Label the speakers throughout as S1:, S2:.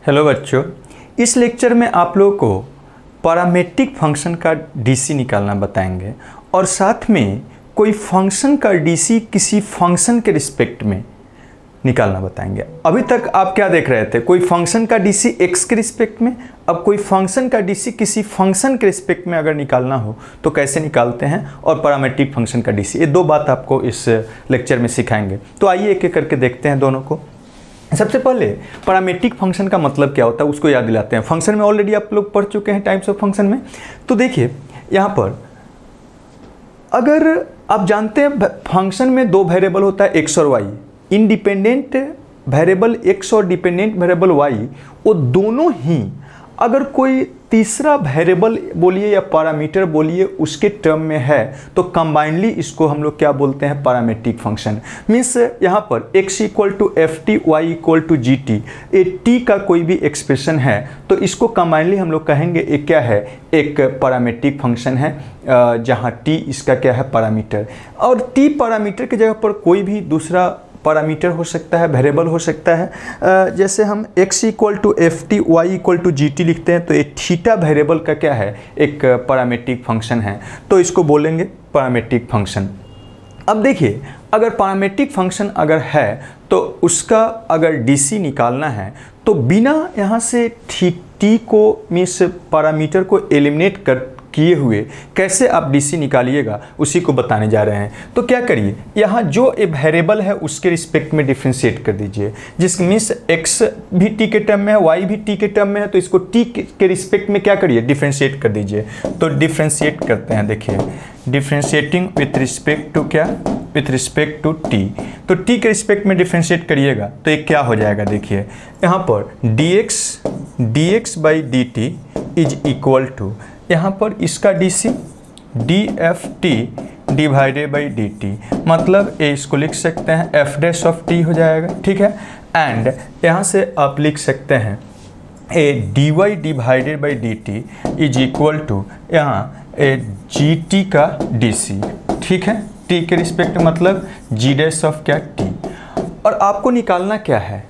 S1: Hello बच्चों, इस lecture में आप लोगों को पैरामीट्रिक फंक्शन का डीसी निकालना बताएंगे और साथ में कोई फंक्शन का डीसी किसी फंक्शन के रिस्पेक्ट में निकालना बताएंगे। अभी तक आप क्या देख रहे थे, कोई फंक्शन का डीसी एक्स के रिस्पेक्ट में। अब कोई फंक्शन का डीसी किसी फंक्शन के रिस्पेक्ट में अगर निकालना हो तो कैसे निकालते हैं, और पैरामीट्रिक फंक्शन का डीसी, ये दो बात आपको इस लेक्चर में सिखाएंगे। तो आइए एक एक करके देखते हैं दोनों को। सबसे पहले पैरामीट्रिक फंक्शन का मतलब क्या होता है उसको याद दिलाते हैं। फंक्शन में ऑलरेडी आप लोग पढ़ चुके हैं टाइप्स ऑफ फंक्शन में। तो देखिए यहाँ पर अगर आप जानते हैं फंक्शन में दो वेरिएबल होता है एक्स और वाई। इंडिपेंडेंट वेरिएबल एक्स और डिपेंडेंट वेरिएबल वाई, वो दोनों ही अगर कोई तीसरा वेरिएबल बोलिए या पैरामीटर बोलिए उसके टर्म में है तो कंबाइनली इसको हम लोग क्या बोलते हैं, पैरामीट्रिक फंक्शन। मीन्स यहाँ पर x equal to F T, Y equal to G T, ये t का कोई भी एक्सप्रेशन है तो इसको कंबाइनली हम लोग कहेंगे एक क्या है, एक पैरामीट्रिक फंक्शन है, जहाँ t इसका क्या है, पैरामीटर। और t पैरामीटर की जगह पर कोई भी दूसरा पैरामीटर हो सकता है, वेरिएबल हो सकता है। जैसे हम x equal to F T, Y equal to G T लिखते हैं तो ये थीटा वेरिएबल का क्या है, एक पैरामीट्रिक फंक्शन है, तो इसको बोलेंगे पैरामीट्रिक फंक्शन। अब देखिए अगर पैरामीट्रिक फंक्शन अगर है तो उसका अगर डीसी निकालना है तो बिना यहाँ से टी को मीन्स पैरामीटर को एलिमिनेट कर किए हुए कैसे आप डीसी निकालिएगा उसी को बताने जा रहे हैं। तो क्या करिए, यहाँ जो ए वेरिएबल है उसके रिस्पेक्ट में डिफ्रेंशिएट कर दीजिए। जिस मीन्स एक्स भी टी के टर्म में है, वाई भी टी के टर्म में है, तो इसको टी के रिस्पेक्ट में क्या करिए, डिफ्रेंशिएट कर दीजिए। तो डिफ्रेंशिएट करते हैं, देखिए डिफ्रेंशिएटिंग विथ रिस्पेक्ट टू क्या, विथ रिस्पेक्ट टू टी। तो टी के रिस्पेक्ट में डिफ्रेंशिएट करिएगा तो एक क्या हो जाएगा, देखिए यहाँ पर dx by D T is equal to, यहाँ पर इसका DC D F T divided by D T, मतलब ये इसको लिख सकते हैं एफ डैश ऑफ टी हो जाएगा, ठीक है। एंड यहाँ से आप लिख सकते हैं A D Y divided by D T is equal to यहाँ ए जी टी का डी सी, ठीक है। टी के रिस्पेक्ट मतलब जी डैश ऑफ क्या, टी। और आपको निकालना क्या है,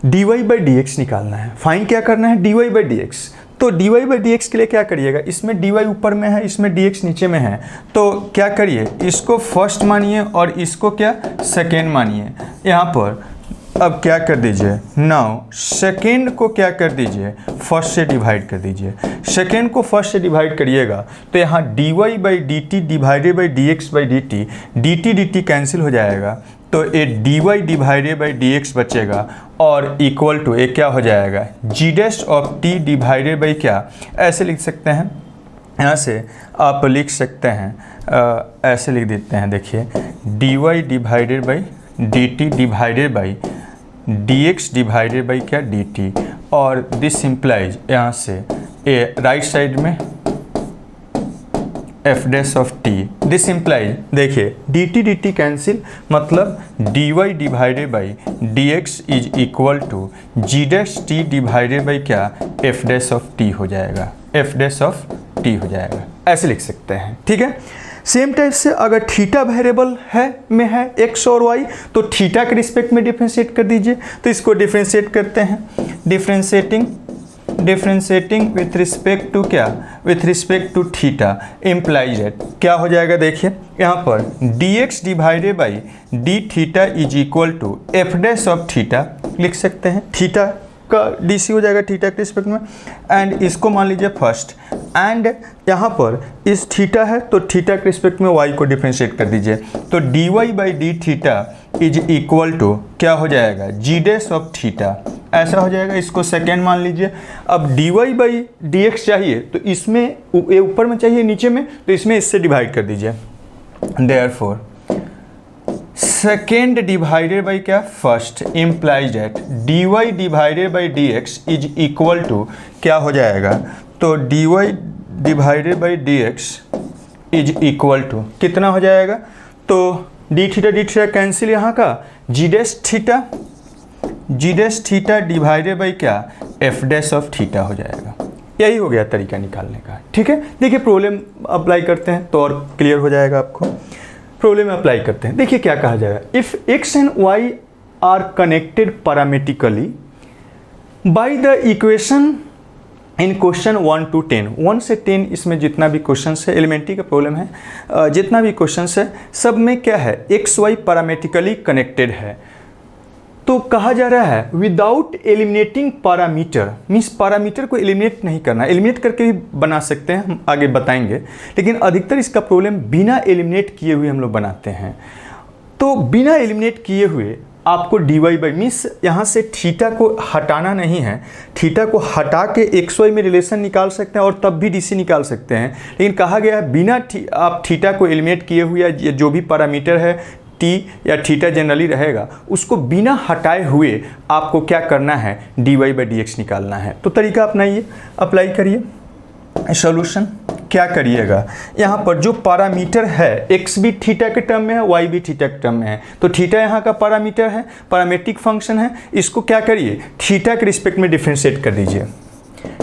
S1: D Y by D x निकालना है। फाइन क्या करना है, D Y by D X. तो dy बाई डी एक्स के लिए क्या करिएगा, इसमें dy ऊपर में है, इसमें dx नीचे में है, तो क्या करिए इसको फर्स्ट मानिए और इसको क्या सेकेंड मानिए। यहाँ पर अब क्या कर दीजिए, नाउ सेकेंड को क्या कर दीजिए, फर्स्ट से डिवाइड कर दीजिए। सेकेंड को फर्स्ट से डिवाइड करिएगा तो यहाँ dy by D T divided by dx by D t cancel हो जाएगा, तो ये dy डिवाइडेड बाई dx बचेगा और इक्वल टू ये क्या हो जाएगा, g dash of t divided by क्या, ऐसे लिख सकते हैं। यहाँ से आप लिख सकते हैं ऐसे लिख देते हैं, देखिए dy divided by D T divided by dx divided by क्या, dt। और दिस इम्प्लाइज यहाँ से ए राइट साइड में F dash of T, this implies देखिए dt कैंसिल, मतलब dy divided by dx is equal to G dash T divided by क्या, F dash of T हो जाएगा, एफ डैश ऑफ टी हो जाएगा, ऐसे लिख सकते हैं, ठीक है। सेम टाइप से अगर थीटा वेरिएबल है में है एक्स और वाई तो थीटा के रिस्पेक्ट में डिफ्रेंशिएट कर दीजिए। तो इसको डिफ्रेंशिएट करते हैं, डिफ्रेंशिएटिंग विथ रिस्पेक्ट टू क्या, with respect to theta implies that क्या हो जाएगा, देखिए यहाँ पर dx divided by d theta is equal to f dash of theta लिख सकते हैं। थीटा का डीसी हो जाएगा थीटा के रिस्पेक्ट में, एंड इसको मान लीजिए फर्स्ट, एंड यहाँ पर इस थीटा है तो थीटा के रिस्पेक्ट में y को डिफ्रेंशिएट कर दीजिए। तो dy by d theta is equal to क्या हो जाएगा, जी डैश ऑफ थीटा, ऐसा हो जाएगा। इसको सेकेंड मान लीजिए। अब dy बाई डी एक्स चाहिए तो इसमें ये ऊपर में चाहिए नीचे में, तो इसमें इससे डिवाइड कर दीजिए। देयरफॉर सेकेंड डिवाइडेड बाई क्या, first implies that dy divided by D x is equal to क्या हो जाएगा, तो dy divided by D x is equal to कितना हो जाएगा, तो डी थीटा कैंसिल, यहाँ का g dash theta divided by क्या, एफ डैश ऑफ थीटा हो जाएगा। यही हो गया तरीका निकालने का, ठीक है। देखिए प्रॉब्लम अप्लाई करते हैं तो और क्लियर हो जाएगा आपको। प्रॉब्लम में अप्लाई करते हैं, देखिए क्या कहा जाएगा, if x and y are connected parametrically by the equation in question 1 to 10, 1 से 10 इसमें जितना भी क्वेश्चन है, एलिमेंट्री का प्रॉब्लम है, जितना भी क्वेश्चन है सब में क्या है, एक्स वाई पैरामेट्रिकली कनेक्टेड है। तो कहा जा रहा है without eliminating parameter, means parameter को एलिमिनेट नहीं करना, एलिमिनेट करके भी बना सकते हैं, हम आगे बताएंगे, लेकिन अधिकतर इसका प्रॉब्लम बिना एलिमिनेट किए हुए हम लोग बनाते हैं। तो बिना एलिमिनेट किए हुए आपको dy बाई, मीन्स यहाँ से थीटा को हटाना नहीं है, थीटा को हटा के एक्स वाई में रिलेशन निकाल सकते हैं और तब भी डीसी निकाल सकते हैं, लेकिन कहा गया है बिना आप थीटा को एलिमिनेट किए हुए या जो भी पैरामीटर है टी या थीटा जनरली रहेगा उसको बिना हटाए हुए आपको क्या करना है, dy बाई dx निकालना है। तो तरीका अपनाइए, अप्लाई करिए। सॉल्यूशन क्या करिएगा, यहाँ पर जो पैरामीटर है x भी थीटा के टर्म में है, y भी थीटा के टर्म में है, तो थीटा यहाँ का पैरामीटर है, पैरामेट्रिक फंक्शन है, इसको क्या करिए, थीटा के रिस्पेक्ट में डिफ्रेंशिएट कर दीजिए।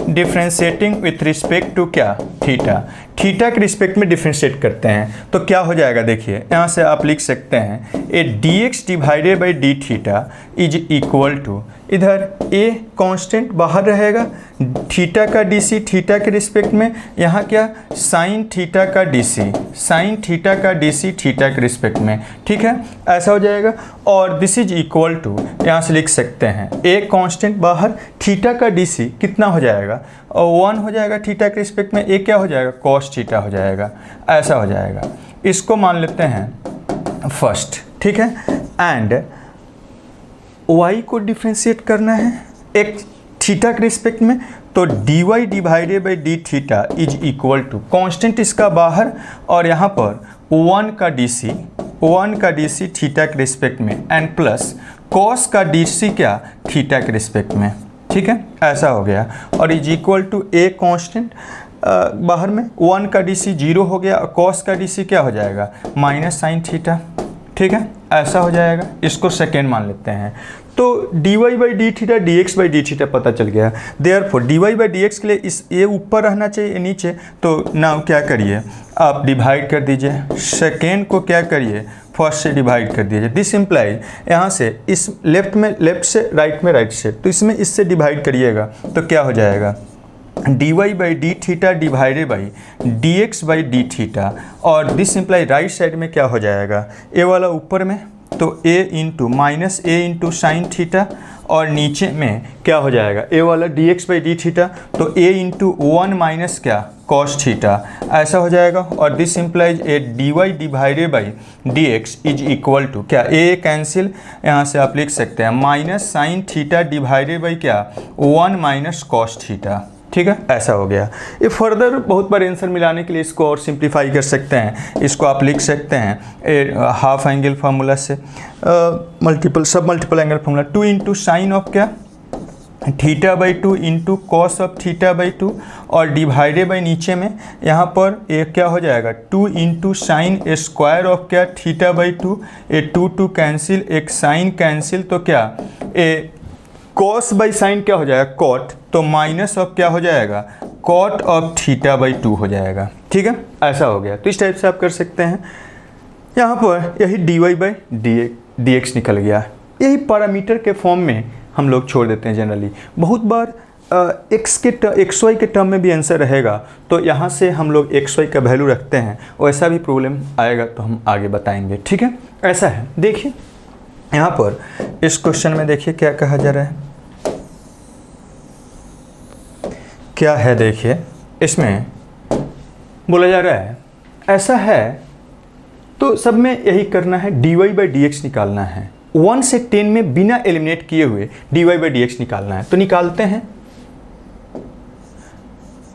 S1: डिफ्रेंशिएटिंग विथ रिस्पेक्ट टू क्या, थीटा, थीटा के रिस्पेक्ट में डिफ्रेंशिएट करते हैं तो क्या हो जाएगा, देखिए यहाँ से आप लिख सकते हैं a dx divided by d theta is equal to, इधर a कांस्टेंट बाहर रहेगा, थीटा का dc थीटा के रिस्पेक्ट में, यहाँ क्या साइन थीटा का dc, साइन थीटा का dc थीटा के रिस्पेक्ट में, ठीक है, ऐसा हो जाएगा। और दिस इज इक्वल टू, यहाँ से लिख सकते हैं a कांस्टेंट बाहर, थीटा का dc कितना हो जाएगा, और 1 हो जाएगा थीटा के रिस्पेक्ट में, a क्या हो जाएगा, कॉस थीटा हो जाएगा, ऐसा हो जाएगा। इसको मान लेते हैं फर्स्ट, ठीक है, एंड y को डिफ्रेंशिएट करना है एक थीटा के रिस्पेक्ट में, तो dy divided by d theta is equal to, constant इसका बाहर और यहाँ पर 1 का dc थीटा के रिस्पेक्ट में एंड प्लस कॉस का dc क्या, थीटा के रिस्पेक्ट में, ठीक है, ऐसा हो गया। और is equal to a constant बाहर में, 1 का dc 0 हो गया, कॉस का dc क्या हो जाएगा, माइनस साइन थीटा, ठीक है, ऐसा हो जाएगा। इसको सेकेंड मान लेते हैं, तो dy by d theta dx by d theta पता चल गया। देयरफॉर dy बाई dx के लिए इस ये ऊपर रहना चाहिए, नीचे, तो नाउ क्या करिए, आप डिवाइड कर दीजिए, सेकेंड को क्या करिए, फर्स्ट से डिवाइड कर दीजिए। दिस इम्प्लाइज यहाँ से इस लेफ्ट में लेफ्ट से, राइट में राइट से, तो इसमें इससे डिवाइड करिएगा तो क्या हो जाएगा, dy by d theta divided by dx by d theta, और दिस इम्प्लाई राइट साइड में क्या हो जाएगा, ए वाला ऊपर में तो a into minus a into sine theta, और नीचे में क्या हो जाएगा, ए वाला dx बाई डी थीटा, तो a इंटू 1 माइनस क्या, कॉस थीटा, ऐसा हो जाएगा। और this implies a dy divided by dx is equal to क्या, a कैंसिल, यहाँ से आप लिख सकते हैं minus sine theta divided by क्या, 1 माइनस कॉस थीटा, ठीक है, ऐसा हो गया। ये फर्दर बहुत बार आंसर मिलाने के लिए इसको और सिंप्लीफाई कर सकते हैं, इसको आप लिख सकते हैं हाफ एंगल फार्मूला से, multiple submultiple angle formula, 2 into sine of क्या, theta by 2 into cos of theta by 2, और डिवाइडेड बाई नीचे में यहाँ पर एक क्या हो जाएगा, 2 इंटू साइन स्क्वायर ऑफ क्या, थीटा बाई 2, ए 2 कैंसिल, एक साइन कैंसिल, तो क्या ए कॉस बाई साइन क्या हो जाएगा, कॉट, तो माइनस ऑफ क्या हो जाएगा, कॉट ऑफ थीटा बाई 2 हो जाएगा, ठीक है, ऐसा हो गया। तो इस टाइप से आप कर सकते हैं। यहाँ पर यही dy बाई dx निकल गया, यही पैरामीटर के फॉर्म में हम लोग छोड़ देते हैं जनरली। बहुत बार एक्स वाई के टर्म में भी आंसर रहेगा, तो यहाँ से हम लोग एक्स वाई का वैल्यू रखते हैं, वैसा भी प्रॉब्लम आएगा तो हम आगे बताएंगे, ठीक है, ऐसा है। देखिए यहाँ पर इस क्वेश्चन में देखिए क्या कहा जा रहा है, क्या है, देखिए इसमें बोला जा रहा है ऐसा है, तो सब में यही करना है, dy बाई dx निकालना है, 1 से 10 में बिना एलिमिनेट किए हुए dy बाई dx निकालना है। तो निकालते हैं,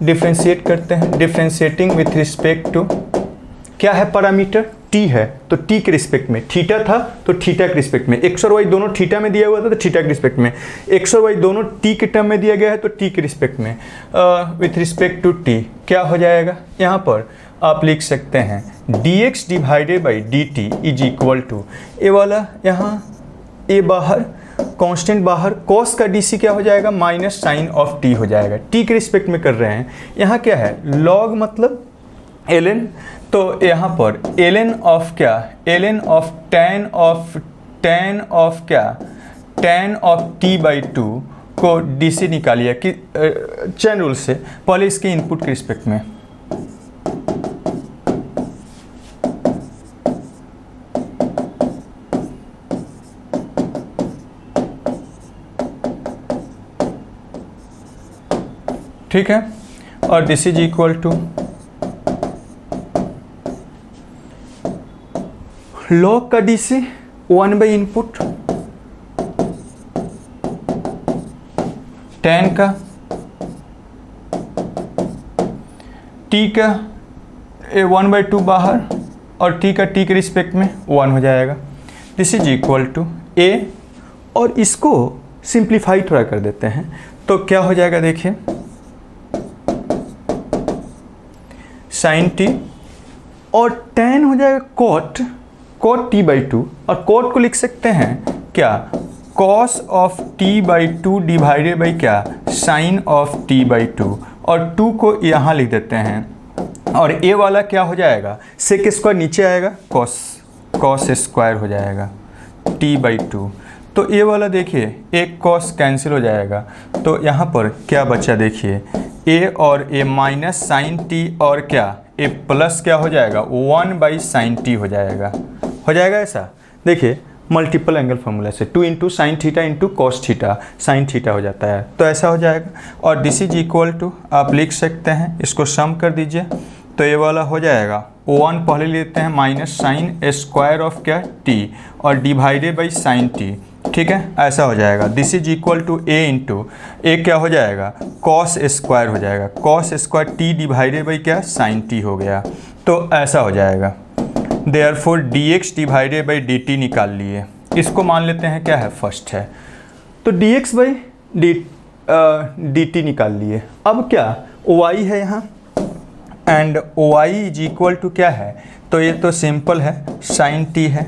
S1: डिफ्रेंशिएट करते हैं, डिफ्रेंशिएटिंग विथ रिस्पेक्ट टू क्या है, पैरामीटर t है, तो t के रिस्पेक्ट में, थीटा था तो थीटा के रिस्पेक्ट में, x और y दोनों थीटा में दिया हुआ था तो थीटा के रिस्पेक्ट में, x और y दोनों t के टर्म में दिया गया है तो t के रिस्पेक्ट में, विथ रिस्पेक्ट टू t क्या हो जाएगा, यहाँ पर आप लिख सकते हैं dx divided by dt is equal to, a वाला यहाँ ए बाहर, कांस्टेंट बाहर, cos का dc क्या हो जाएगा, माइनस साइन ऑफ t हो जाएगा, t के रिस्पेक्ट में कर रहे हैं। यहाँ क्या है, log मतलब ln, तो यहाँ पर ln ऑफ क्या, ln ऑफ tan ऑफ क्या, tan ऑफ t बाई 2 को डीसी निकालिए कि चेन रूल से, पहले इसके इनपुट के रिस्पेक्ट में। ठीक है, और this is equal to log का डीसी 1 बाई इनपुट, tan का, t का 1/2 बाहर और t का t के रिस्पेक्ट में 1 हो जाएगा। This is equal to a, और इसको सिंप्लीफाई थोड़ा कर देते हैं तो क्या हो जाएगा, देखिए साइन t और tan हो जाएगा cot t/2, और cot को लिख सकते हैं क्या, cos of t/2 divided by क्या, साइन ऑफ t/2, और 2 को यहाँ लिख देते हैं, और a वाला क्या हो जाएगा, sec स्क्वायर नीचे आएगा, cos स्क्वायर हो जाएगा t/2। तो a वाला देखिए एक cos कैंसिल हो जाएगा, तो यहाँ पर क्या बचा देखिए, a और a माइनस साइन t, और क्या a प्लस क्या हो जाएगा 1/sin t हो जाएगा ऐसा। देखिए मल्टीपल एंगल फार्मूला से 2 into sine theta into cos theta, sine theta हो जाता है, तो ऐसा हो जाएगा। और दिस इज इक्वल टू आप लिख सकते हैं, इसको सम कर दीजिए तो ये वाला हो जाएगा 1 पहले लेते हैं माइनस साइन स्क्वायर ऑफ क्या t और डिवाइडेड बाई साइन t। ठीक है, ऐसा हो जाएगा। This is equal to a into a क्या हो जाएगा, कॉस स्क्वायर हो जाएगा, cos square t divided by क्या साइन t हो गया, तो ऐसा हो जाएगा। Therefore dx divided by dt निकाल लिए, इसको मान लेते हैं क्या है, फर्स्ट है, तो dx बाई dt निकाल लिए। अब क्या y है यहाँ, and y is equal to क्या है, तो ये तो सिंपल है साइन t है।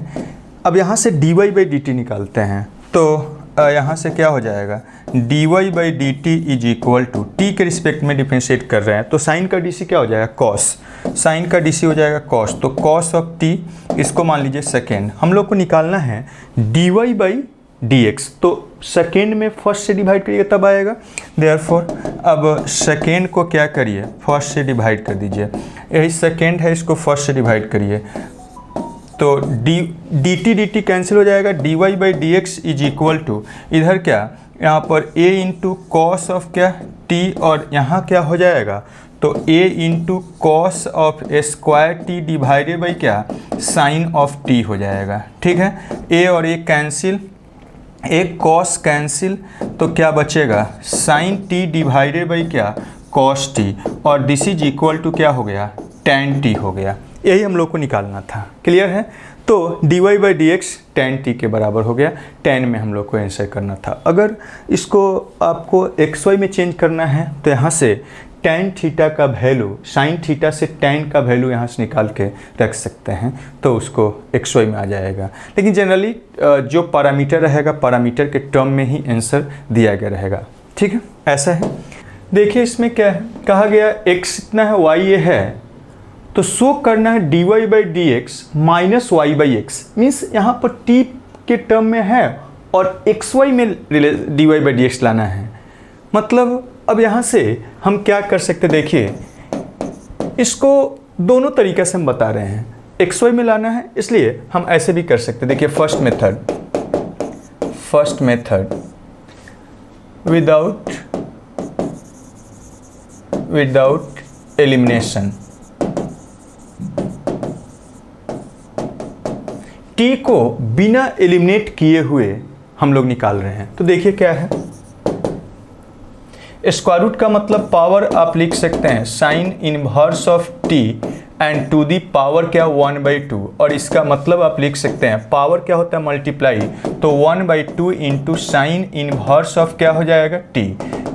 S1: अब यहाँ से dy बाई dt निकालते हैं, तो यहाँ से क्या हो जाएगा, dy by dt is equal to t के रिस्पेक्ट में डिफरेंशिएट कर रहे हैं, तो साइन का डी क्या हो जाएगा, कॉस, साइन का डी हो जाएगा कॉस, तो कॉस ऑफ t, इसको मान लीजिए सेकेंड। हम लोग को निकालना है dy बाई dx, तो सेकेंड में फर्स्ट से डिवाइड करिएगा तब आएगा। देयरफॉर अब सेकेंड को क्या करिए, फर्स्ट से डिवाइड कर दीजिए, यही सेकेंड है, इसको फर्स्ट से डिवाइड करिए, तो dt कैंसिल हो जाएगा, dy by D x is equal to इधर क्या, यहाँ पर a इंटू कॉस ऑफ क्या t, और यहाँ क्या हो जाएगा, तो a into cos of square t divided by क्या साइन ऑफ t हो जाएगा। ठीक है, a और a कैंसिल, एक कॉस कैंसिल, तो क्या बचेगा, साइन t डिवाइडेड बाई क्या कॉस t, और दिस इज इक्वल टू क्या हो गया, tan t हो गया। यही हम लोग को निकालना था, क्लियर है। तो dy by D x tan t के बराबर हो गया, tan में हम लोग को आंसर करना था। अगर इसको आपको xy में चेंज करना है तो यहाँ से tan थीटा का वैल्यू sin थीटा से tan का वैल्यू यहाँ से निकाल के रख सकते हैं, तो उसको xy में आ जाएगा। लेकिन जनरली जो पैरामीटर रहेगा, पैरामीटर के टर्म में ही आंसर दिया गया रहेगा। ठीक है, ऐसा है। देखिए इसमें क्या है, कहा गया x इतना है, y ये है, तो शो करना है dy by D x minus y by x, means यहाँ पर t के टर्म में है और xy में dy बाई डी एक्स लाना है। मतलब अब यहाँ से हम क्या कर सकते, देखिए इसको दोनों तरीके से हम बता रहे हैं, xy में लाना है इसलिए हम ऐसे भी कर सकते। देखिए first method without elimination, t को बिना एलिमिनेट किए हुए हम लोग निकाल रहे हैं। तो देखिए क्या है, स्क्वायर रूट का मतलब पावर आप लिख सकते हैं sine inverse of t and to the power क्या 1/2, और इसका मतलब आप लिख सकते हैं पावर क्या होता है मल्टीप्लाई, तो 1/2 इंटू साइन इनवर्स ऑफ क्या हो जाएगा t,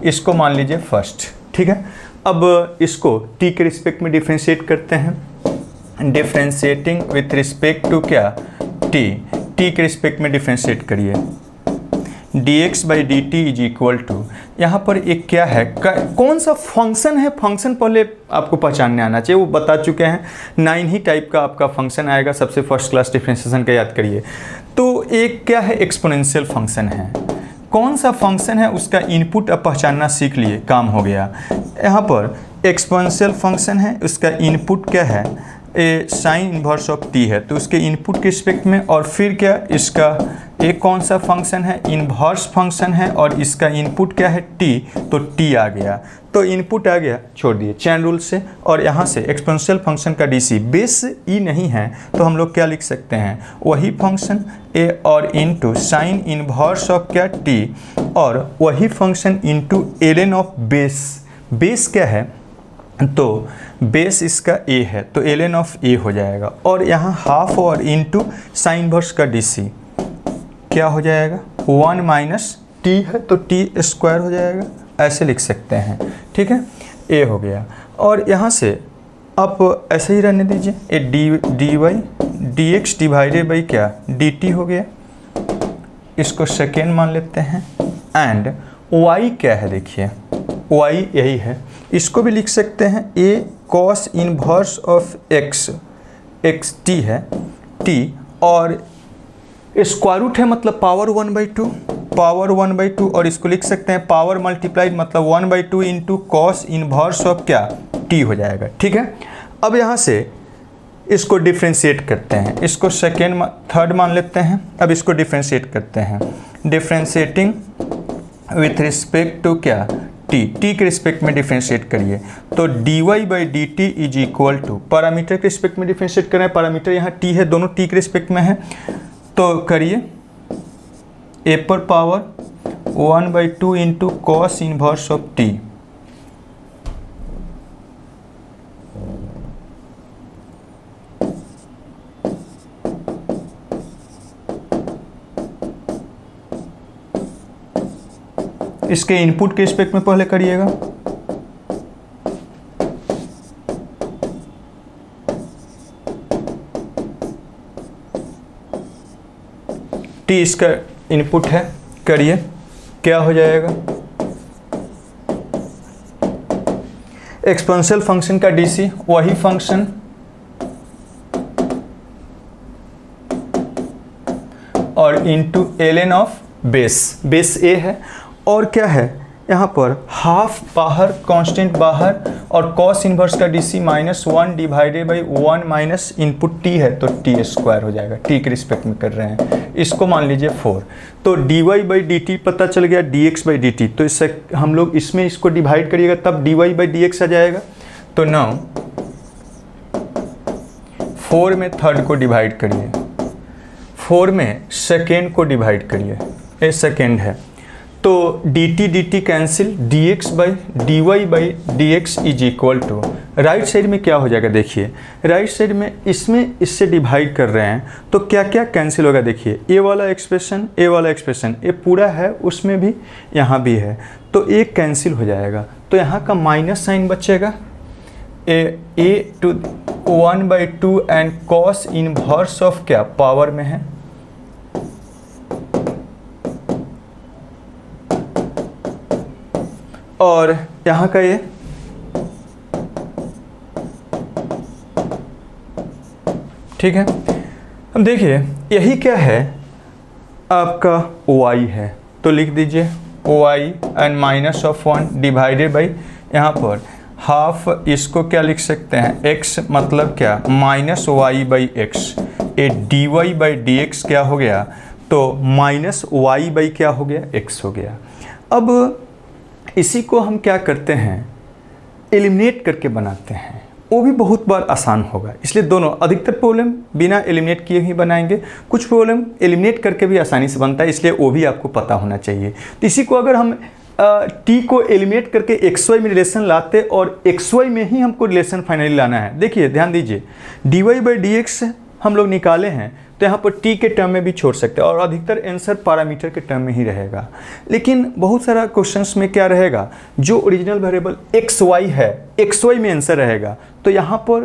S1: इसको मान लीजिए फर्स्ट। ठीक है, अब इसको t के रिस्पेक्ट में डिफ्रेंशिएट करते हैं, डिफ्रेंशिएटिंग विथ रिस्पेक्ट टू क्या t के रिस्पेक्ट में डिफ्रेंशिएट करिए, dx by D T is equal to, यहाँ पर एक क्या है, कौन सा फंक्शन है, फंक्शन पहले आपको पहचानने आना चाहिए, वो बता चुके हैं। 9 ही टाइप का आपका फंक्शन आएगा, सबसे फर्स्ट क्लास डिफ्रेंशिएशन का याद करिए। तो एक क्या है, एक्सपोनेंशियल फंक्शन है, कौन सा फंक्शन है उसका इनपुट अब पहचानना सीख लिए, काम हो गया। यहाँ पर एक्सपोनेंशियल फंक्शन है, उसका इनपुट क्या है, ए साइन इन्वर्स ऑफ टी है, तो उसके इनपुट के रिस्पेक्ट में। और फिर क्या, इसका एक कौन सा फंक्शन है, इन्वर्स फंक्शन है, और इसका इनपुट क्या है, टी, तो टी आ गया। तो इनपुट आ गया, छोड़ दिए चैन रूल से। और यहाँ से एक्सपोनेंशियल फंक्शन का डीसी बेस ई नहीं है, तो हम लोग क्या लिख सकते हैं, वही फंक्शन ए और इनटू साइन इन्वर्स ऑफ क्या, टी, और वही function into ln of base. Base क्या है, तो बेस इसका ए है, तो एलन ऑफ ए हो जाएगा। और यहाँ हाफ और इनटू साइन इन्वर्स का डीसी क्या हो जाएगा, 1 माइनस टी है, तो टी स्क्वायर हो जाएगा, ऐसे लिख सकते हैं। ठीक है, ए हो गया। और यहाँ से आप ऐसे ही रहने दीजिए, a D y d x divided by क्या, डी टी हो गया, इसको सेकेंड मान लेते हैं। एंड वाई क्या है, देखिए वाई यही है, इसको भी लिख सकते हैं a cos inverse of x, x t है, टी, और स्क्वायर रूट है मतलब पावर 1/2, पावर 1/2, और इसको लिख सकते हैं पावर मल्टीप्लाइड मतलब 1/2 इंटू कॉस इनवर्स ऑफ क्या, टी हो जाएगा। ठीक है, अब यहाँ से इसको डिफ्रेंशिएट करते हैं, इसको सेकेंड थर्ड मान लेते हैं। अब इसको डिफ्रेंशिएट करते हैं, डिफ्रेंशिएटिंग विथ रिस्पेक्ट टू क्या, टी, टी के रिस्पेक्ट में डिफ्रेंशिएट करिए, तो d Y by D T is equal to, parameter के रिस्पेक्ट में डिफ्रेंशिएट कर रहे हैं, पैरामीटर यहाँ टी है, दोनों टी के रिस्पेक्ट में है, तो करिए ए पर power 1/2 into cos inverse of T, इसके इनपुट के रिस्पेक्ट में पहले करिएगा, टी इसका इनपुट है, करिए क्या हो जाएगा, एक्सपोनेंशियल फंक्शन का डीसी वही फंक्शन, और into ln of base, base a है, और क्या है यहाँ पर हाफ बाहर, कांस्टेंट बाहर, और कॉस इनवर्स का dc -1 divided by 1 minus input T है, तो टी स्क्वायर हो जाएगा, टी के रिस्पेक्ट में कर रहे हैं, इसको मान लीजिए 4। तो d Y by D t पता चल गया, d x by D t, तो इससे हम लोग इसमें इसको डिवाइड करिएगा तब d Y by D x आ जाएगा। तो नाउ 4 में थर्ड को डिवाइड करिए, 4 में सेकेंड को डिवाइड करिए, ये सेकेंड है, तो d t cancel, d x by d Y by D x is equal to, right side में क्या हो जाएगा, देखिए राइट साइड में इसमें इससे डिवाइड कर रहे हैं तो क्या क्या कैंसिल होगा, देखिए ए वाला एक्सप्रेशन, ए वाला एक्सप्रेशन, ये पूरा है, उसमें भी यहाँ भी है, तो एक कैंसिल हो जाएगा, तो यहाँ का माइनस साइन बचेगा, a to 1/2 and cos inverse of क्या, पावर में है, और यहाँ का ये ठीक है। अब देखिए यही क्या है, आपका y है, तो लिख दीजिए y एंड -1 डिवाइडेड बाई, यहाँ पर हाफ, इसको क्या लिख सकते हैं x, मतलब क्या -y/x, a D Y by D x क्या हो गया, तो -y बाई क्या हो गया, x हो गया। अब इसी को हम क्या करते हैं, एलिमिनेट करके बनाते हैं, वो भी बहुत बार आसान होगा, इसलिए दोनों, अधिकतर प्रॉब्लम बिना एलिमिनेट किए ही बनाएंगे, कुछ प्रॉब्लम एलिमिनेट करके भी आसानी से बनता है, इसलिए वो भी आपको पता होना चाहिए। तो इसी को अगर हम टी को एलिमिनेट करके एक्स वाई में रिलेशन लाते और एक्स वाई में ही हमको रिलेशन फाइनली लाना है, देखिए ध्यान दीजिए, d Y by D x हम लोग निकाले हैं, तो यहाँ पर टी के टर्म में भी छोड़ सकते हैं, और अधिकतर आंसर पैरामीटर के टर्म में ही रहेगा। लेकिन बहुत सारा क्वेश्चंस में क्या रहेगा, जो ओरिजिनल वेरिएबल एक्स वाई है, एक्स वाई में आंसर रहेगा, तो यहाँ पर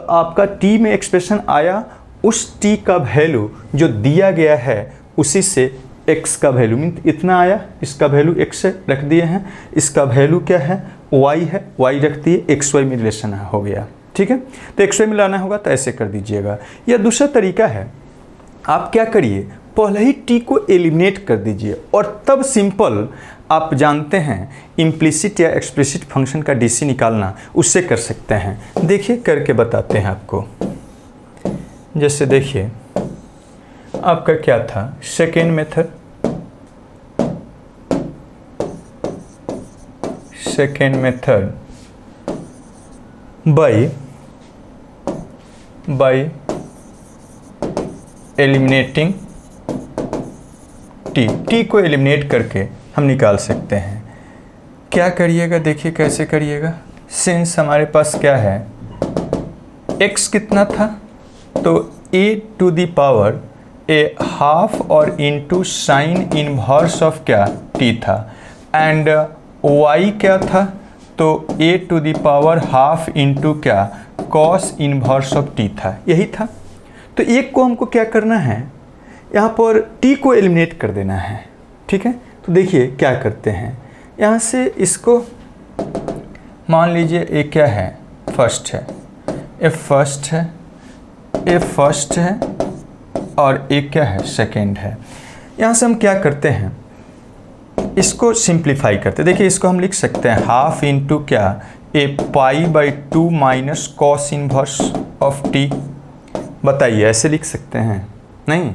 S1: आपका टी में एक्सप्रेशन आया, उस टी का वैल्यू जो दिया गया है उसी से x का वैल्यू मीन इतना आया, इसका वैल्यू x से रख दिए हैं, इसका वैल्यू क्या है, y है, y रख दिए, एक्स वाई में रिलेशन हो गया। ठीक है, तो एक्स वाई में लाना होगा तो ऐसे कर दीजिएगा। या दूसरा तरीका है, आप क्या करिए, पहले ही टी को एलिमिनेट कर दीजिए और तब सिंपल आप जानते हैं इम्प्लिसिट या एक्सप्लिसिट फंक्शन का डीसी निकालना, उससे कर सकते हैं। देखिए करके बताते हैं आपको। जैसे देखिए आपका क्या था, second method, bye eliminating T को एलिमिनेट करके हम निकाल सकते हैं। क्या करिएगा, देखिए कैसे करिएगा। सिंस हमारे पास क्या है, x कितना था, तो a to the power a half और इनटू साइन इनवर्स ऑफ क्या t था, एंड y क्या था, तो a to the power half into क्या कॉस इनवर्स ऑफ t था, यही था। तो एक को हमको क्या करना है, यहाँ पर t को एलिमिनेट कर देना है, ठीक है। तो देखिए क्या करते हैं, यहाँ से इसको मान लीजिए ये क्या है, फर्स्ट है, ये फर्स्ट है और एक क्या है, सेकेंड है। यहाँ से हम क्या करते हैं, इसको सिंप्लीफाई करते हैं। देखिए इसको हम लिख सकते हैं हाफ इंटू क्या a pi by 2 minus cos inverse of t. बताइए ऐसे लिख सकते हैं, नहीं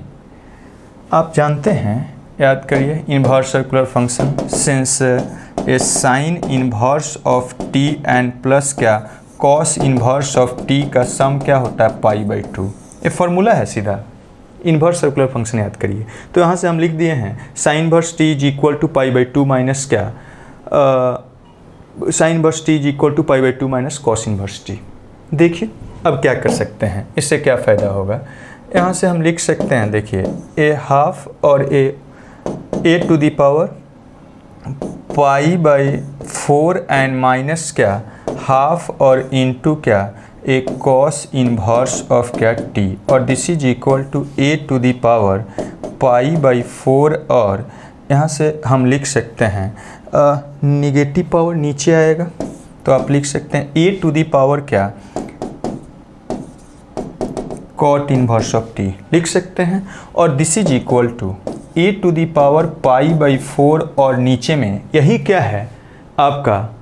S1: आप जानते हैं, याद करिए inverse circular function, since A sign inverse of T and plus क्या कॉस इनवर्स ऑफ टी का सम क्या होता है, पाई बाई 2। ये फॉर्मूला है सीधा, इनवर्स सर्कुलर फंक्शन याद करिए। तो यहाँ से हम लिख दिए हैं sine inverse t is equal to pi by 2 minus क्या sine inverse t is equal to pi by 2 minus cos inverse t. देखिए अब क्या कर सकते हैं, इससे क्या फ़ायदा होगा, यहाँ से हम लिख सकते हैं, देखिए ए हाफ और a to the power pi by 4 and minus क्या हाफ और इनटू क्या एक कॉस इनवर्स ऑफ क्या टी, और this is equal to a to the power pi by 4, और यहाँ से हम लिख सकते हैं निगेटिव पावर नीचे आएगा, तो आप लिख सकते हैं ए टू द पावर क्या कॉट इनवर्स ऑफ टी लिख सकते हैं, और this is equal to a to the power pi by 4, और नीचे में यही क्या है आपका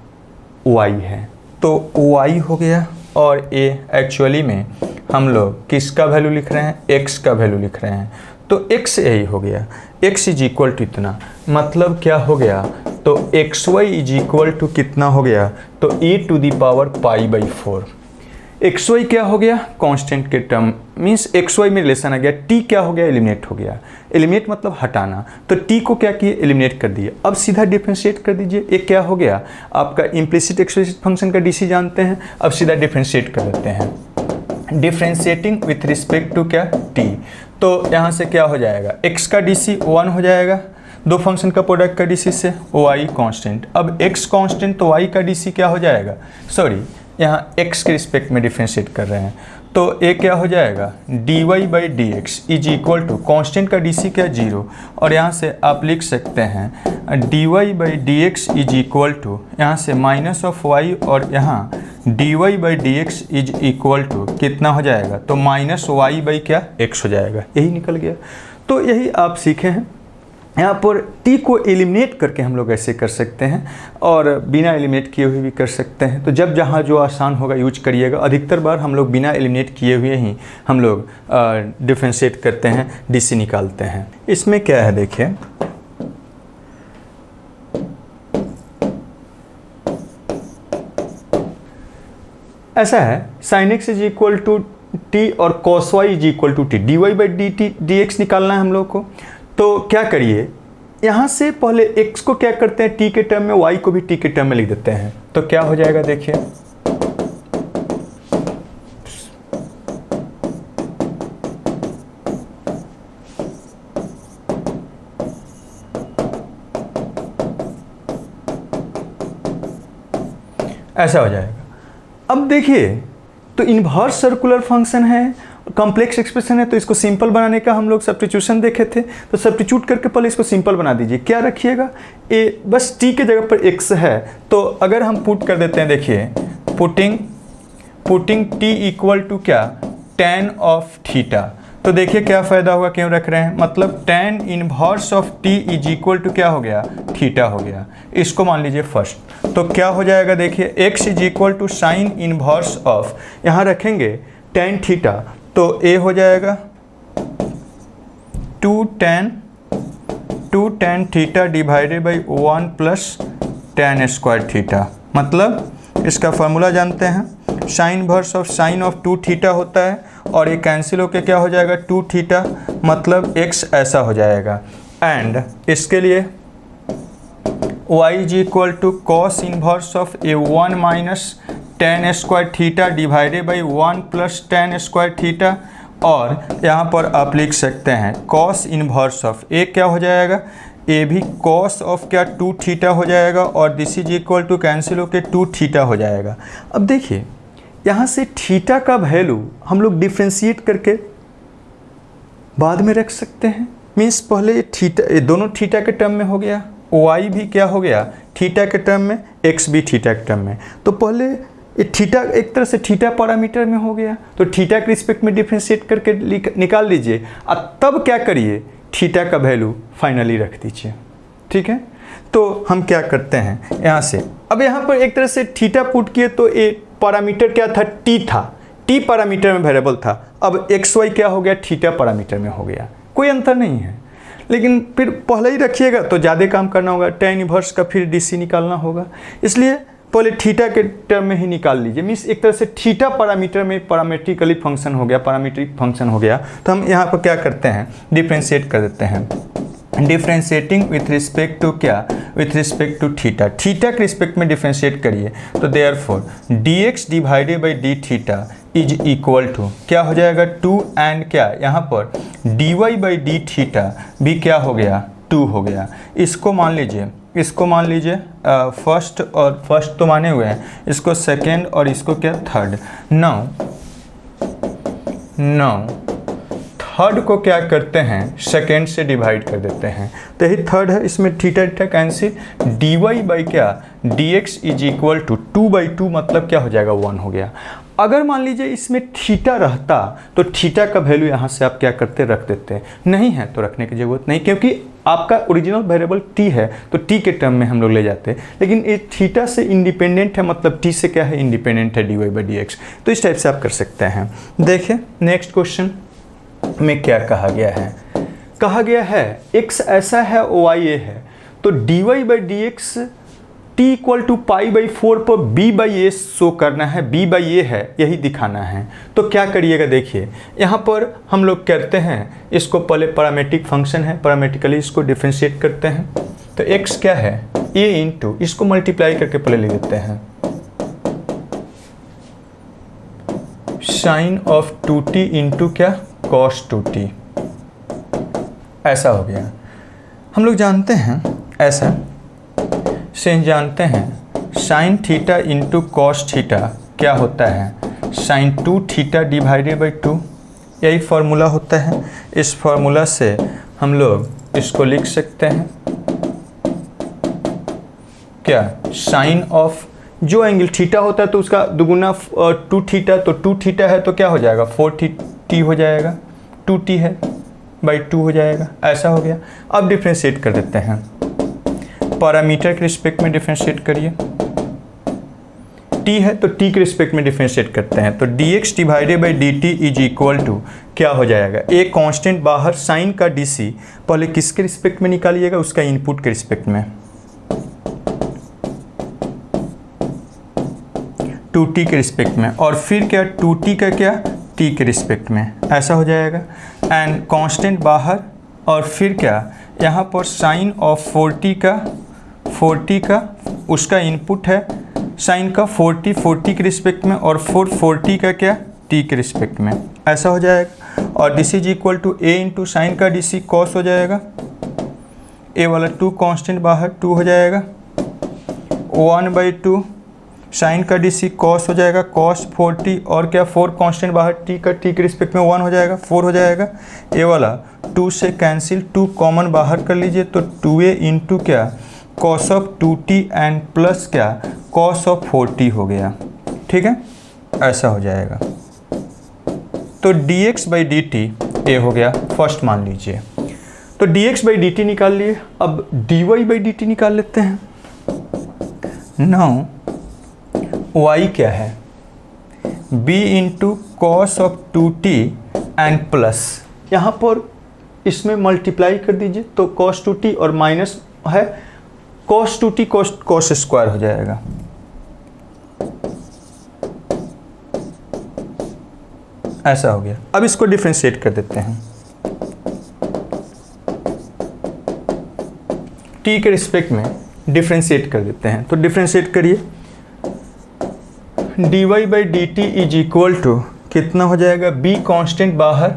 S1: y है, तो y हो गया। और a एक्चुअली में हम लोग किसका वैल्यू लिख रहे हैं, x का वैल्यू लिख रहे हैं, तो x यही हो गया, x इज इक्वल टू इतना, मतलब क्या हो गया, तो xy इज इक्वल टू कितना हो गया, तो a to the power pi by 4। xy क्या हो गया, कांस्टेंट के टर्म मींस xy में रिलेशन आ गया, t क्या हो गया, एलिमिनेट हो गया। एलिमिनेट मतलब हटाना, तो t को क्या किए, एलिमिनेट कर दिए। अब सीधा डिफरेंशिएट कर दीजिए, एक क्या हो गया आपका इम्प्लिसिट एक्सप्लिसिट फंक्शन का डीसी जानते हैं, अब सीधा डिफरेंशिएट कर देते हैं। डिफरेंशिएटिंग विथ रिस्पेक्ट टू क्या t, तो यहाँ से क्या हो जाएगा, x का डीसी 1 हो जाएगा, दो फंक्शन का प्रोडक्ट का डीसी से y कांस्टेंट, अब x कांस्टेंट तो y का डीसी क्या हो जाएगा, सॉरी यहाँ x के रिस्पेक्ट में डिफरेंशिएट कर रहे हैं, तो ये क्या हो जाएगा dy by D x is equal to constant का डीसी क्या 0, और यहाँ से आप लिख सकते हैं dy by D x is equal to यहाँ से माइनस ऑफ y, और यहाँ dy by D x is equal to कितना हो जाएगा, तो माइनस y बाई क्या x हो जाएगा, यही निकल गया। तो यही आप सीखे हैं, यहाँ पर t को एलिमिनेट करके हम लोग ऐसे कर सकते हैं, और बिना एलिमिनेट किए हुए भी कर सकते हैं। तो जब जहाँ जो आसान होगा यूज करिएगा, अधिकतर बार हम लोग बिना एलिमिनेट किए हुए ही हम लोग डिफरेंशिएट करते हैं, डीसी निकालते हैं। इसमें क्या है देखिए, ऐसा है sine x is equal to t और cos y is equal to t, d Y by D t d x निकालना है हम लोग को। तो क्या करिए, यहाँ से पहले x को क्या करते हैं t के टर्म में, y को भी t के टर्म में लिख देते हैं, तो क्या हो जाएगा देखिए, ऐसा हो जाएगा। अब देखिए तो इनवर्स सर्कुलर फंक्शन है, कॉम्प्लेक्स एक्सप्रेशन है, तो इसको सिंपल बनाने का हम लोग सब्स्टिट्यूशन देखे थे, तो सब्स्टिट्यूट करके पहले इसको सिंपल बना दीजिए। क्या रखिएगा, ए बस t के जगह पर x है, तो अगर हम पुट कर देते हैं, देखिए पुटिंग t इक्वल टू क्या tan ऑफ थीटा, तो देखिए क्या फ़ायदा होगा, क्यों रख रहे हैं, मतलब tan inverse of t is equal to क्या हो गया, थीटा हो गया। इसको मान लीजिए फर्स्ट, तो क्या हो जाएगा देखिए, x is equal to sine inverse of, यहाँ रखेंगे tan थीटा, तो a हो जाएगा 2 tan theta divided by 1 plus tan square theta. मतलब इसका फार्मूला जानते हैं, sine inverse of sine of 2 theta होता है और ये कैंसिल होके क्या हो जाएगा 2 थीटा, मतलब x ऐसा हो जाएगा। एंड इसके लिए y is equal to cos inverse of a1 minus tan square theta divided by 1 plus tan square theta, और यहाँ पर आप लिख सकते हैं कॉस इनवर्स ऑफ a क्या हो जाएगा, ए भी कॉस ऑफ क्या 2 थीटा हो जाएगा, और this is equal to cancel होके 2 थीटा हो जाएगा। अब देखिए यहाँ से थीटा का वैल्यू हम लोग डिफ्रेंशिएट करके बाद में रख सकते हैं, मीन्स पहले थीटा दोनों थीटा के टर्म में हो गया, वाई भी क्या हो गया थीटा के टर्म में, एक्स भी थीटा के टर्म में, तो पहले ये थीटा एक तरह से थीटा पैरामीटर में हो गया, तो थीटा के रिस्पेक्ट में डिफ्रेंशिएट करके निकाल लीजिए, और तब क्या करिए थीटा का वैल्यू फाइनली रख दीजिए। ठीक है, तो हम क्या करते हैं यहाँ से, अब यहाँ पर एक तरह से थीटा पुट किए तो ये पैरामीटर क्या था, टी था, टी पैरामीटर में वेरिएबल था, अब एक्स वाई क्या हो गया थीटा पैरामीटर में हो गया, कोई अंतर नहीं है। लेकिन फिर पहले ही रखिएगा तो ज़्यादा काम करना होगा, tan इनवर्स का फिर डीसी निकालना होगा, इसलिए पहले थीटा के टर्म में ही निकाल लीजिए, मीन्स एक तरह से थीटा पैरामीटर में पैरामेट्रिकली फंक्शन हो गया, पैरामीट्रिक फंक्शन हो गया। तो हम यहाँ पर क्या करते हैं डिफ्रेंशिएट कर देते हैं, डिफ्रेंशिएटिंग विथ रिस्पेक्ट टू क्या, with respect to theta, theta के रिस्पेक्ट में डिफ्रेंशिएट करिए, तो therefore dx divided by d theta is equal to क्या हो जाएगा 2 एंड क्या यहाँ पर dy बाई डी थीटा भी क्या हो गया 2 हो गया। इसको मान लीजिए फर्स्ट, और फर्स्ट तो माने हुए हैं, इसको सेकेंड और इसको क्या थर्ड। नाउ थर्ड को क्या करते हैं सेकेंड से डिवाइड कर देते हैं, तो यही थर्ड है, इसमें theta theta cancel, d Y by क्या dx इज इक्वल टू 2/2, मतलब क्या हो जाएगा 1 हो गया। अगर मान लीजिए इसमें थीटा रहता तो थीटा का वैल्यू यहाँ से आप क्या करते रख देते, नहीं है तो रखने की ज़रूरत नहीं, क्योंकि आपका ओरिजिनल वेरिएबल t है तो t के टर्म में हम लोग ले जाते हैं, लेकिन ये थीटा से इंडिपेंडेंट है, मतलब t से क्या है इंडिपेंडेंट है dy बाई डी एक्स, तो इस टाइप से आप कर सकते हैं। देखिए नेक्स्ट क्वेश्चन में क्या कहा गया है x ऐसा है y ये है, तो dy by D x t equal to pi by 4 पर b बाई ए शो करना है, b बाई ए है यही दिखाना है। तो क्या करिएगा देखिए यहाँ पर हम लोग करते हैं, इसको पहले पैरामेट्रिक फंक्शन है, पैरामेट्रिकली इसको डिफ्रेंशिएट करते हैं, तो x क्या है a इंटू, इसको मल्टीप्लाई करके पहले लिख देते हैं साइन ऑफ 2t इंटू क्या कॉस 2t, ऐसा हो गया। हम लोग जानते हैं ऐसा से जानते हैं sine theta into cos theta क्या होता है साइन 2 थीटा डिवाइडेड बाई 2, यही फार्मूला होता है। इस फार्मूला से हम लोग इसको लिख सकते हैं क्या साइन ऑफ जो एंगल थीटा होता है तो उसका दुगुना 2 थीटा, तो 2 थीटा है तो क्या हो जाएगा 4t हो जाएगा, 2t है बाई 2 हो जाएगा, ऐसा हो गया। अब डिफ्रेंशिएट कर देते हैं, पैरामीटर के रिस्पेक्ट में डिफ्रेंशिएट करिए, t है तो t के रिस्पेक्ट में डिफ्रेंशिएट करते हैं, तो dx divided by dt is equal to क्या हो जाएगा, एक कांस्टेंट बाहर साइन का dc पहले किसके रिस्पेक्ट में निकालिएगा उसका इनपुट के रिस्पेक्ट में 2t के रिस्पेक्ट में, और फिर क्या 2t का क्या t के रिस्पेक्ट में, ऐसा हो जाएगा। एंड कांस्टेंट बाहर, और फिर क्या यहाँ पर साइन ऑफ 40 का उसका इनपुट है साइन का 40 के रिस्पेक्ट में, और 40 का क्या t के रिस्पेक्ट में, ऐसा हो जाएगा। और this is equal to a into sine का dc कॉस हो जाएगा, a वाला 2 कांस्टेंट बाहर 2 हो जाएगा, 1/2 साइन का dc कॉस हो जाएगा कॉस 40, और क्या 4 कांस्टेंट बाहर t के रिस्पेक्ट में 1 हो जाएगा 4 हो जाएगा, a वाला 2 से कैंसिल 2 कॉमन बाहर कर लीजिए, तो 2a इंटू क्या cos of 2t and plus क्या कॉस ऑफ 4t हो गया, ठीक है, ऐसा हो जाएगा। तो dx बाई dt ए हो गया, फर्स्ट मान लीजिए। तो dx बाई डी टी निकाल लिए, अब dy बाई डी टी निकाल लेते हैं। नाउ y क्या है, b into cos of 2t and plus, यहाँ पर इसमें मल्टीप्लाई कर दीजिए तो cos 2t और माइनस है cos 2t cos स्क्वायर हो जाएगा। ऐसा हो गया। अब इसको डिफरेंशिएट कर देते हैं, t के रिस्पेक्ट में डिफरेंशिएट कर देते हैं। तो डिफरेंशिएट करिए, dy by D T is equal to कितना हो जाएगा, b कांस्टेंट बाहर,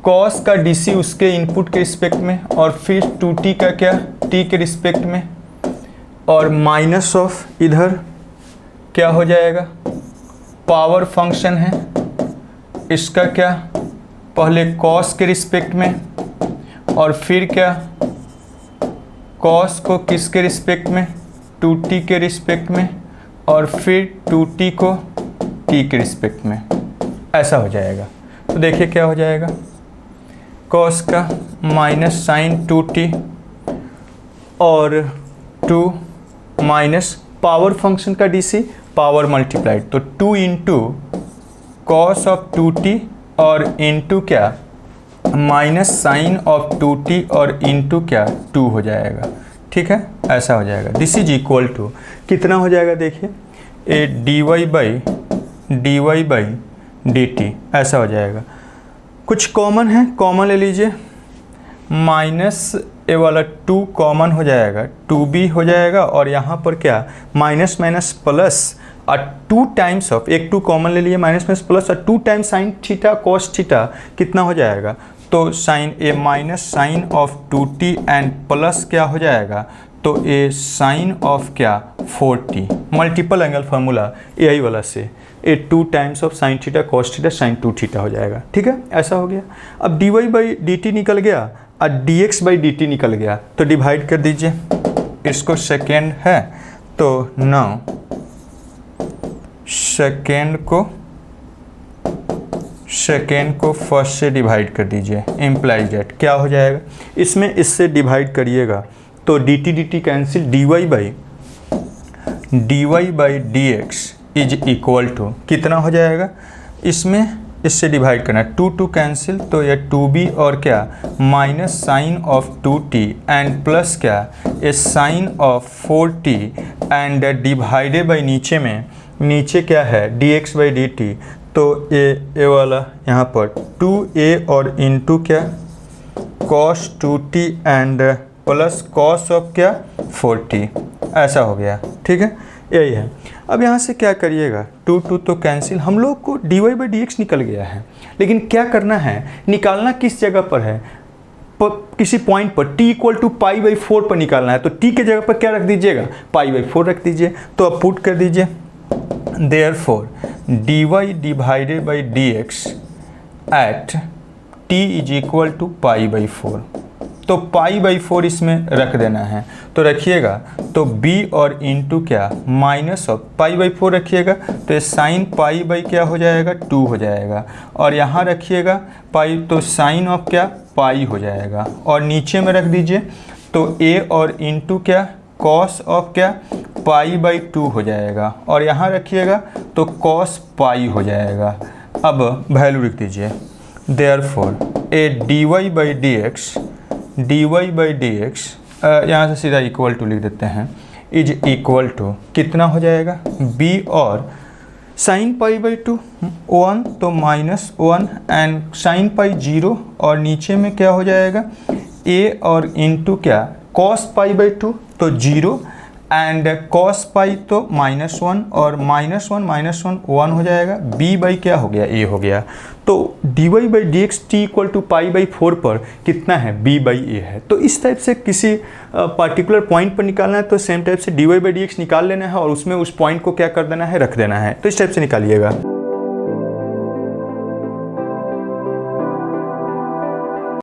S1: cos का dc उसके इनपुट के रिस्पेक्ट में, और फिर 2t का क्या, t के रिस्पेक्ट में, और माइनस ऑफ इधर क्या हो जाएगा, पावर फंक्शन है इसका क्या, पहले cos के रिस्पेक्ट में और फिर क्या, cos को किसके रिस्पेक्ट में, 2t के रिस्पेक्ट में, और फिर 2t को t के रिस्पेक्ट में। ऐसा हो जाएगा। तो देखिए क्या हो जाएगा, cos का माइनस साइन 2t और 2 माइनस पावर फंक्शन का dc, पावर मल्टीप्लाइड, तो 2 इंटू कॉस ऑफ 2t और इंटू क्या, माइनस साइन ऑफ 2t और इंटू क्या, 2 हो जाएगा। ठीक है, ऐसा हो जाएगा। दिस इज इक्वल टू कितना हो जाएगा, देखिए ए dy बाई डी टी, ऐसा हो जाएगा। कुछ कॉमन है, कॉमन ले लीजिए, माइनस ए वाला 2 कॉमन हो जाएगा, 2b हो जाएगा, और यहाँ पर क्या, माइनस माइनस प्लस और 2 टाइम्स ऑफ, एक 2 कॉमन ले लिए, माइनस माइनस प्लस और 2 times sine theta cos theta कितना हो जाएगा, तो sine a minus sine of 2t and plus क्या हो जाएगा, तो ए साइन ऑफ क्या, 4t, मल्टीपल एंगल फार्मूला यही वाला से, ए 2 times of sine theta cos theta sine 2 theta हो जाएगा। ठीक है, ऐसा हो गया। अब dy बाई डी टी निकल गया और dx बाई डी टी निकल गया, तो डिवाइड कर दीजिए, इसको सेकेंड है तो नाउ सेकेंड को फर्स्ट से डिवाइड कर दीजिए, इम्प्लाइज दैट क्या हो जाएगा, इसमें इससे डिवाइड करिएगा तो d t cancel, dy by D x is equal to कितना हो जाएगा, इसमें इससे डिवाइड करना, 2 कैंसिल, तो ये 2b और क्या, minus sine of 2t and plus क्या, a sine of 4t and divided by नीचे में, नीचे क्या है dx बाई डी टी, तो ए वाला यहाँ पर 2a और इंटू क्या, cos 2t and plus cos of क्या, 4t, ऐसा हो गया। ठीक है, यही है। अब यहाँ से क्या करिएगा, 2 तो कैंसिल, हम लोग को dy बाई डी एक्स निकल गया है, लेकिन क्या करना है, निकालना किस जगह पर है, किसी पॉइंट पर t equal to pi by 4 पर निकालना है, तो t के जगह पर क्या रख दीजिएगा, पाई बाई 4 रख दीजिए। तो अब पुट कर दीजिए, therefore dy divided by D x at t is equal to pi by 4, तो पाई बाई 4 इसमें रख देना है, तो रखिएगा, तो b और इंटू क्या, माइनस ऑफ पाई बाई 4 रखिएगा, तो ये साइन पाई बाई क्या हो जाएगा, 2 हो जाएगा, और यहाँ रखिएगा पाई, तो साइन ऑफ क्या, पाई हो जाएगा, और नीचे में रख दीजिए, तो a और इंटू क्या, कॉस ऑफ क्या, पाई बाई 2 हो जाएगा, और यहाँ रखिएगा तो कॉस पाई हो जाएगा। अब वैल्यू लिख दीजिए, therefore A dy by D x, यहाँ से सीधा इक्वल टू लिख देते हैं, इज इक्वल टू कितना हो जाएगा, b और साइन पाई बाई 2 1, तो माइनस 1 एंड साइन पाई 0, और नीचे में क्या हो जाएगा, a और इंटू क्या, कॉस पाई बाई 2, तो 0 एंड कॉस पाई तो -1 और -1 1 हो जाएगा, b बाई क्या हो गया, a हो गया। तो dy by D x t equal to pi by 4 पर कितना है, b बाई a है। तो इस टाइप से किसी पार्टिकुलर पॉइंट पर निकालना है तो सेम टाइप से dy बाई डी एक्स निकाल लेना है और उसमें उस पॉइंट को क्या कर देना है, रख देना है। तो इस टाइप से निकालिएगा।